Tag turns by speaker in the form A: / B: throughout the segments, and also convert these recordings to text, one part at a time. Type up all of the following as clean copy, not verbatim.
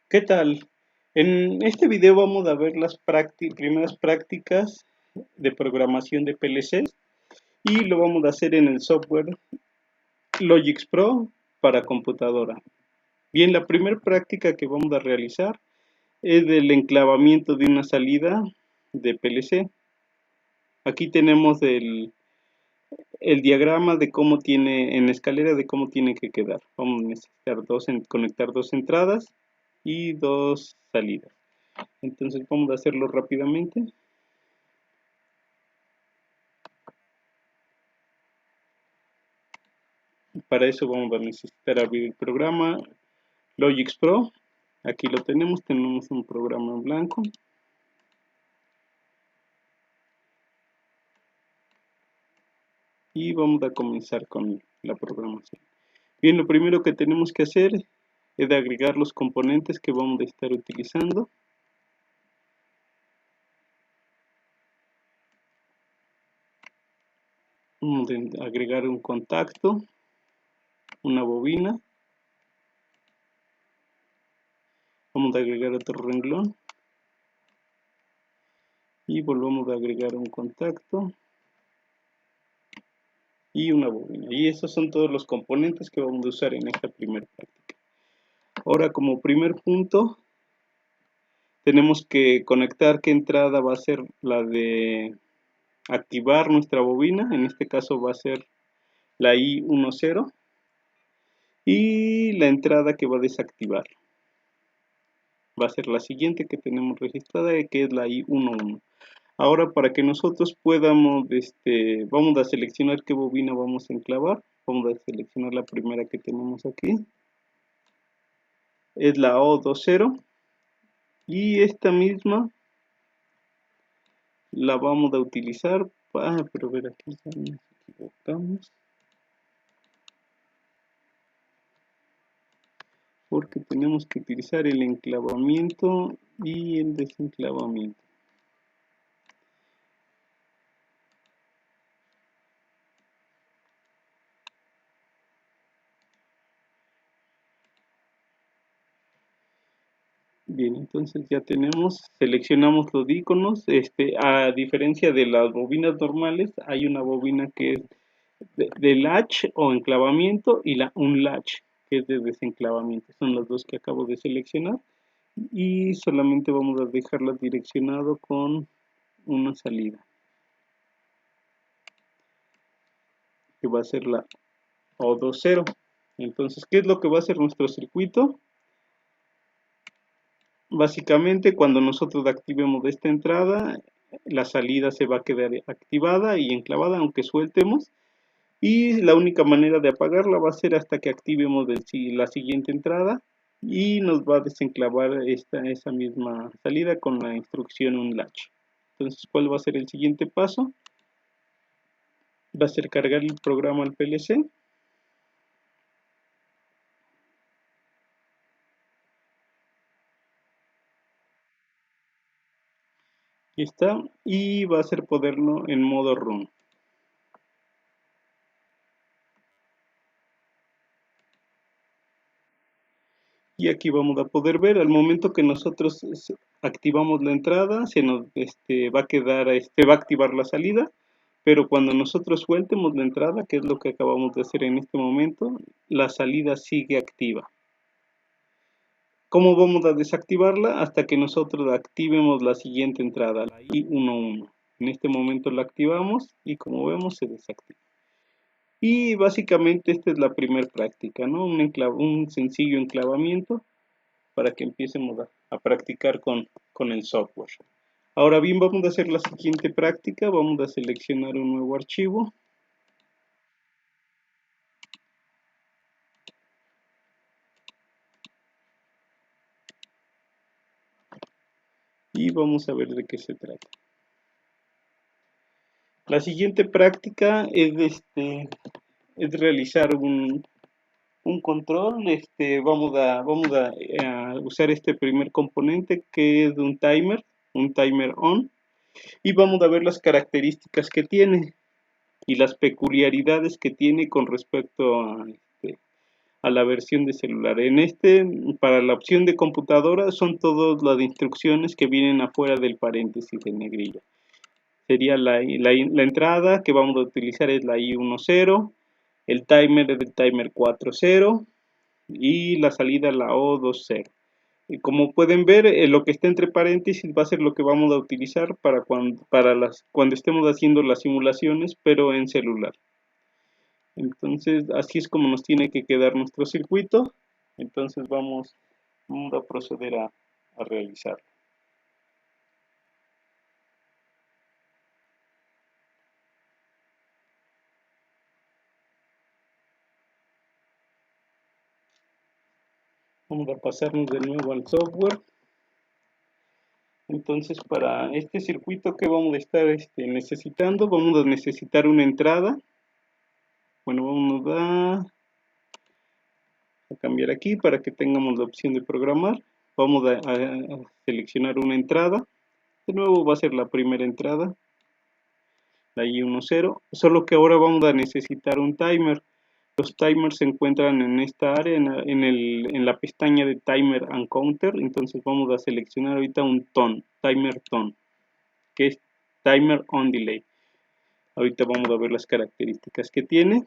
A: ¿Qué tal? En este video vamos a ver las primeras prácticas de programación de PLCs y lo vamos a hacer en el software Logix Pro para computadora. Bien, la primera práctica que vamos a realizar es del enclavamiento de una salida de PLC. Aquí tenemos el diagrama de cómo tiene, en la escalera de cómo tiene que quedar. Vamos a necesitar conectar dos entradas y dos salidas. Entonces vamos a hacerlo rápidamente. Para eso vamos a necesitar abrir el programa Logix Pro. Aquí lo tenemos un programa en blanco. Y vamos a comenzar con la programación. Bien, lo primero que tenemos que hacer es agregar los componentes que vamos a estar utilizando. Vamos a agregar un contacto, una bobina. Vamos a agregar otro renglón. Y volvemos a agregar un contacto y una bobina. Y esos son todos los componentes que vamos a usar en esta primera práctica. Ahora, como primer punto, tenemos que conectar qué entrada va a ser la de activar nuestra bobina. En este caso va a ser la I10 y la entrada que va a desactivar va a ser la siguiente que tenemos registrada, que es la I11. Ahora, para que nosotros podamos, vamos a seleccionar qué bobina vamos a enclavar. Vamos a seleccionar la primera que tenemos aquí, es la O20, y esta misma la vamos a utilizar para, pero ver, aquí ya nos equivocamos, porque tenemos que utilizar el enclavamiento y el desenclavamiento. Bien, entonces ya seleccionamos los iconos. A diferencia de las bobinas normales, hay una bobina que es de latch o enclavamiento y un latch que es de desenclavamiento. Son los dos que acabo de seleccionar y solamente vamos a dejarlas direccionado con una salida, que va a ser la O20. Entonces, ¿qué es lo que va a hacer nuestro circuito? Básicamente, cuando nosotros activemos esta entrada, la salida se va a quedar activada y enclavada, aunque sueltemos. Y la única manera de apagarla va a ser hasta que activemos la siguiente entrada y nos va a desenclavar esa misma salida con la instrucción unlatch. Entonces, ¿cuál va a ser el siguiente paso? Va a ser cargar el programa al PLC. Aquí está. Y va a ser ponerlo en modo run. Y aquí vamos a poder ver, al momento que nosotros activamos la entrada, se nos va a quedar, va a activar la salida, pero cuando nosotros sueltemos la entrada, que es lo que acabamos de hacer en este momento, la salida sigue activa. ¿Cómo vamos a desactivarla? Hasta que nosotros activemos la siguiente entrada, la I11. En este momento la activamos y como vemos se desactiva. Y básicamente esta es la primera práctica, ¿no? Un sencillo enclavamiento para que empecemos a practicar con el software. Ahora bien, vamos a hacer la siguiente práctica. Vamos a seleccionar un nuevo archivo. Y vamos a ver de qué se trata. La siguiente práctica es realizar un control. Vamos a usar este primer componente que es un timer on. Y vamos a ver las características que tiene y las peculiaridades que tiene con respecto a la versión de celular. Para la opción de computadora, son todas las instrucciones que vienen afuera del paréntesis de negrilla. Sería la entrada que vamos a utilizar es la I10, el timer es el timer 40 y la salida la O20. Y como pueden ver, lo que está entre paréntesis va a ser lo que vamos a utilizar cuando estemos haciendo las simulaciones, pero en celular. Entonces, así es como nos tiene que quedar nuestro circuito. Entonces, vamos a proceder a realizarlo. Vamos a pasarnos de nuevo al software. Entonces, para este circuito que vamos a estar necesitando, vamos a necesitar una entrada. Bueno, vamos a cambiar aquí para que tengamos la opción de programar. Vamos a seleccionar una entrada. De nuevo va a ser la primera entrada, la I10, solo que ahora vamos a necesitar un timer. Los timers se encuentran en esta área, en la pestaña de Timer and Counter. Entonces vamos a seleccionar ahorita un timer tone, que es Timer on Delay. Ahorita vamos a ver las características que tiene.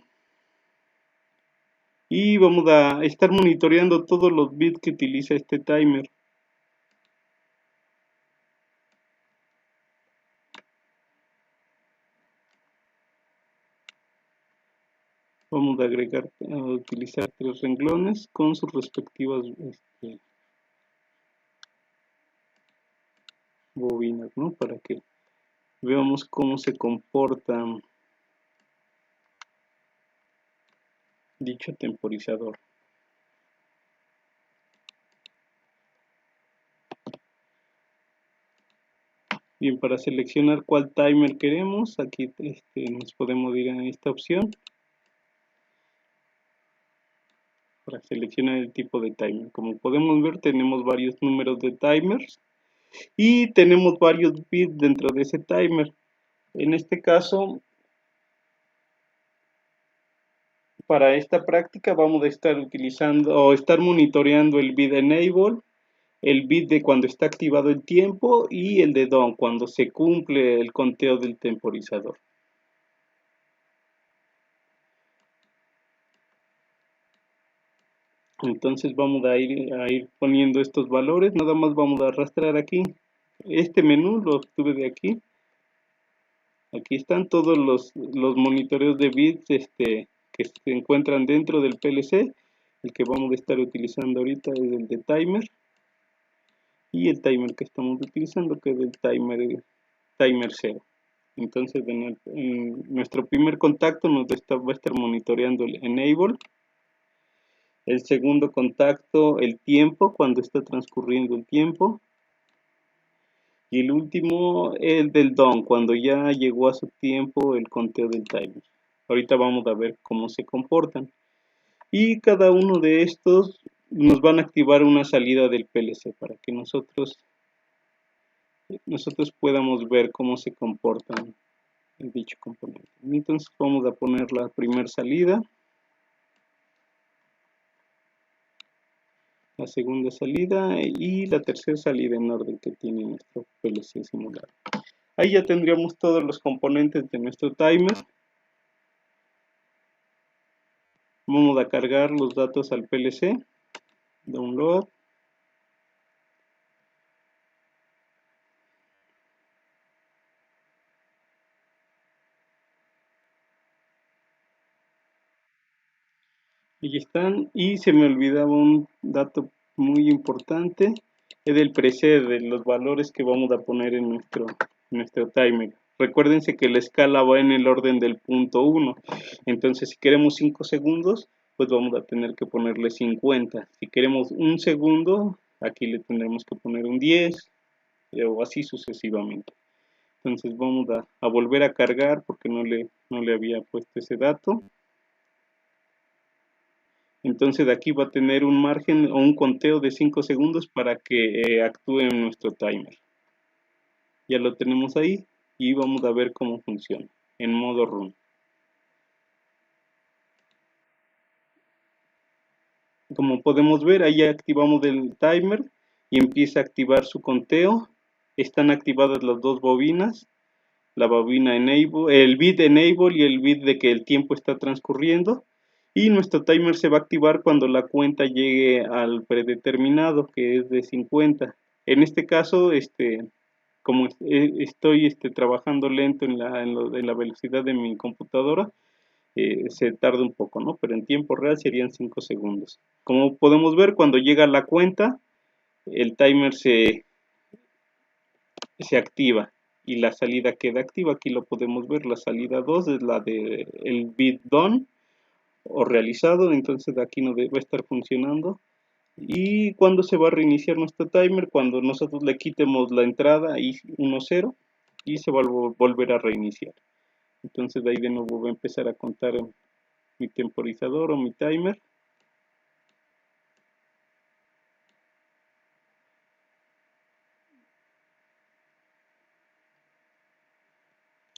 A: Y vamos a estar monitoreando todos los bits que utiliza este timer. Vamos a utilizar 3 renglones con sus respectivas bobinas, ¿no? Para que veamos cómo se comporta dicho temporizador. Bien, para seleccionar cuál timer queremos, aquí nos podemos ir a esta opción para seleccionar el tipo de timer. Como podemos ver, tenemos varios números de timers y tenemos varios bits dentro de ese timer. En este caso, para esta práctica vamos a estar utilizando o estar monitoreando el bit enable, el bit de cuando está activado el tiempo y el de done cuando se cumple el conteo del temporizador. Entonces vamos a ir poniendo estos valores. Nada más vamos a arrastrar aquí este menú, lo obtuve de aquí. Aquí están todos los monitoreos de bits que se encuentran dentro del PLC. El que vamos a estar utilizando ahorita es el de timer. Y el timer que estamos utilizando, que es el timer 0. Entonces, en nuestro primer contacto va a estar monitoreando el enable. El segundo contacto, el tiempo, cuando está transcurriendo el tiempo. Y el último, el del done, cuando ya llegó a su tiempo el conteo del timer. Ahorita vamos a ver cómo se comportan. Y cada uno de estos nos van a activar una salida del PLC para que nosotros podamos ver cómo se comportan en dicho componente. Entonces vamos a poner la primera salida, la segunda salida y la tercera salida en orden que tiene nuestro PLC simulado. Ahí ya tendríamos todos los componentes de nuestro timer. Vamos a cargar los datos al PLC, download. Y están, y se me olvidaba un dato muy importante, es el preset de los valores que vamos a poner en nuestro timer. Recuérdense que la escala va en el orden del punto 1, entonces si queremos 5 segundos, pues vamos a tener que ponerle 50. Si queremos un segundo, aquí le tendremos que poner un 10, o así sucesivamente. Entonces vamos a volver a cargar porque no le había puesto ese dato. Entonces de aquí va a tener un margen o un conteo de 5 segundos para que actúe en nuestro timer. Ya lo tenemos ahí y vamos a ver cómo funciona en modo run. Como podemos ver, ahí ya activamos el timer y empieza a activar su conteo. Están activadas las dos bobinas, la bobina enable, el bit enable y el bit de que el tiempo está transcurriendo. Y nuestro timer se va a activar cuando la cuenta llegue al predeterminado, que es de 50. En este caso, como estoy trabajando lento en la velocidad de mi computadora, se tarda un poco, ¿no? Pero en tiempo real serían 5 segundos. Como podemos ver, cuando llega la cuenta, el timer se activa y la salida queda activa. Aquí lo podemos ver, la salida 2 es la de el bit done o realizado, entonces aquí no debe estar funcionando. Y cuando se va a reiniciar nuestro timer, cuando nosotros le quitemos la entrada y 1-0 y se va a volver a reiniciar. Entonces de ahí de nuevo voy a empezar a contar mi temporizador o mi timer.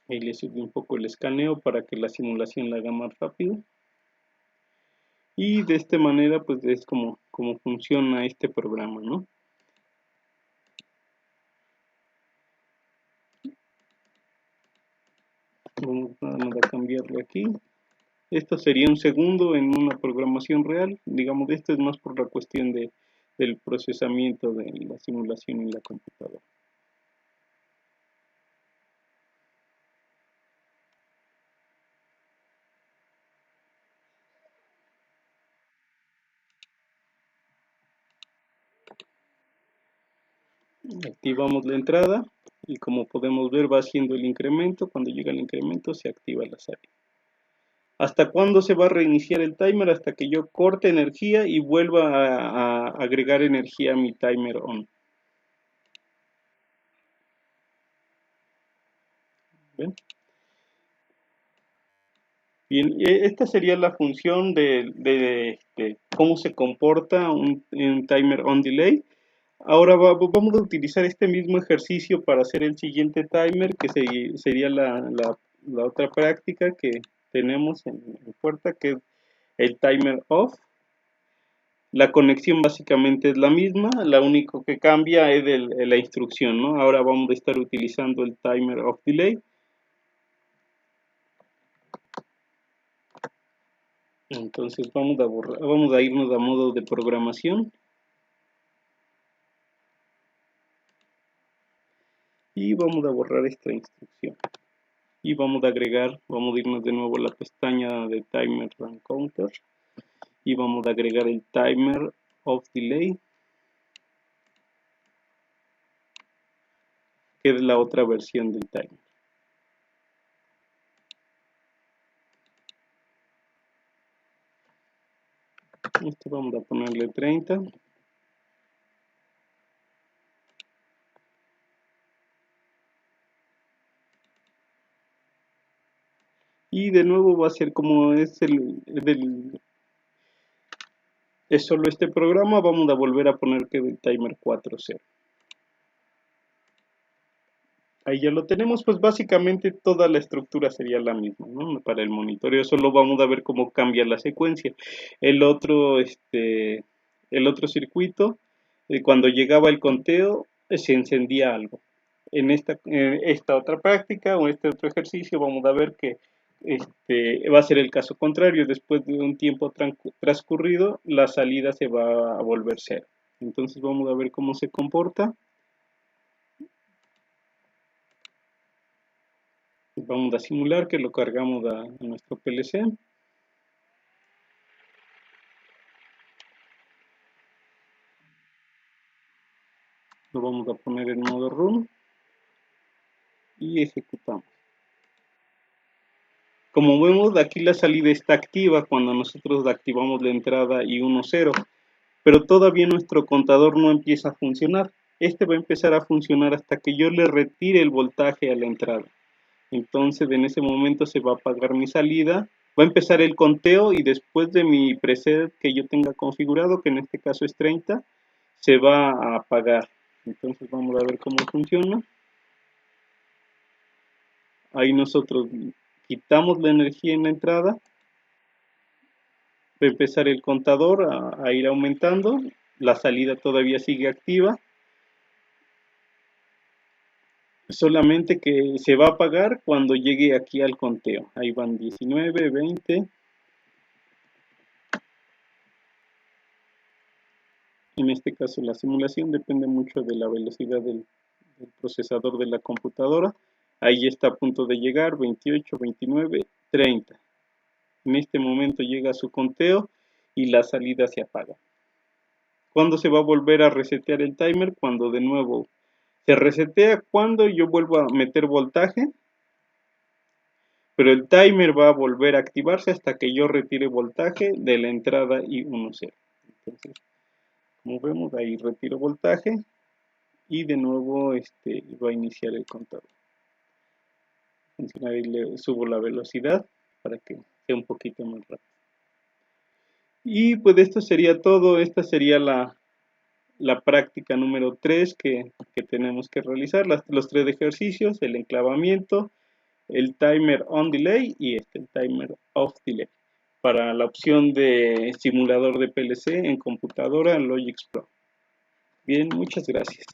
A: Ahí le subí un poco el escaneo para que la simulación la haga más rápido. Y de esta manera pues es como funciona este programa, ¿no? Vamos nada más a cambiarle aquí. Esto sería un segundo en una programación real. Digamos, esto es más por la cuestión del procesamiento de la simulación en la computadora. Activamos la entrada y como podemos ver va haciendo el incremento. Cuando llega el incremento se activa la salida. ¿Hasta cuándo se va a reiniciar el timer? Hasta que yo corte energía y vuelva a agregar energía a mi timer on. ¿Ven? Bien, esta sería la función de cómo se comporta un timer on delay. Ahora vamos a utilizar este mismo ejercicio para hacer el siguiente timer, que sería la otra práctica que tenemos en puerta, que es el timer off. La conexión básicamente es la misma, lo único que cambia es la instrucción, ¿no? Ahora vamos a estar utilizando el timer off delay. Entonces vamos a irnos a modo de programación. Y vamos a borrar esta instrucción. Y vamos a agregar, vamos a irnos de nuevo a la pestaña de timer run counter. Y vamos a agregar el timer off delay, que es la otra versión del timer. Esto vamos a ponerle 30. Y de nuevo va a ser como es es solo este programa, vamos a volver a poner que el timer 4.0. Ahí ya lo tenemos, pues básicamente toda la estructura sería la misma, ¿no? Para el monitoreo solo vamos a ver cómo cambia la secuencia. El otro, el otro circuito, cuando llegaba el conteo, se encendía algo. En esta otra práctica o este otro ejercicio vamos a ver que va a ser el caso contrario. Después de un tiempo transcurrido, la salida se va a volver cero. Entonces vamos a ver cómo se comporta. Vamos a simular que lo cargamos a nuestro PLC. Lo vamos a poner en modo run y ejecutamos. Como vemos, aquí la salida está activa cuando nosotros activamos la entrada y 1-0, pero todavía nuestro contador no empieza a funcionar. Este va a empezar a funcionar hasta que yo le retire el voltaje a la entrada. Entonces en ese momento se va a apagar mi salida, va a empezar el conteo y después de mi preset que yo tenga configurado, que en este caso es 30, se va a apagar. Entonces vamos a ver cómo funciona. Ahí nosotros quitamos la energía en la entrada, empezar el contador a ir aumentando. La salida todavía sigue activa. Solamente que se va a apagar cuando llegue aquí al conteo. Ahí van 19, 20. En este caso la simulación depende mucho de la velocidad del procesador de la computadora. Ahí está a punto de llegar, 28, 29, 30. En este momento llega su conteo y la salida se apaga. ¿Cuándo se va a volver a resetear el timer? Cuando de nuevo se resetea, cuando yo vuelvo a meter voltaje, pero el timer va a volver a activarse hasta que yo retire voltaje de la entrada I10. Entonces, como vemos, ahí retiro voltaje y de nuevo va a iniciar el contador. Ahí le subo la velocidad para que sea un poquito más rápido. Y pues esto sería todo. Esta sería la práctica número 3 que tenemos que realizar. Los 3 ejercicios: el enclavamiento, el timer on delay y el timer off delay. Para la opción de simulador de PLC en computadora Logix Pro. Bien, muchas gracias.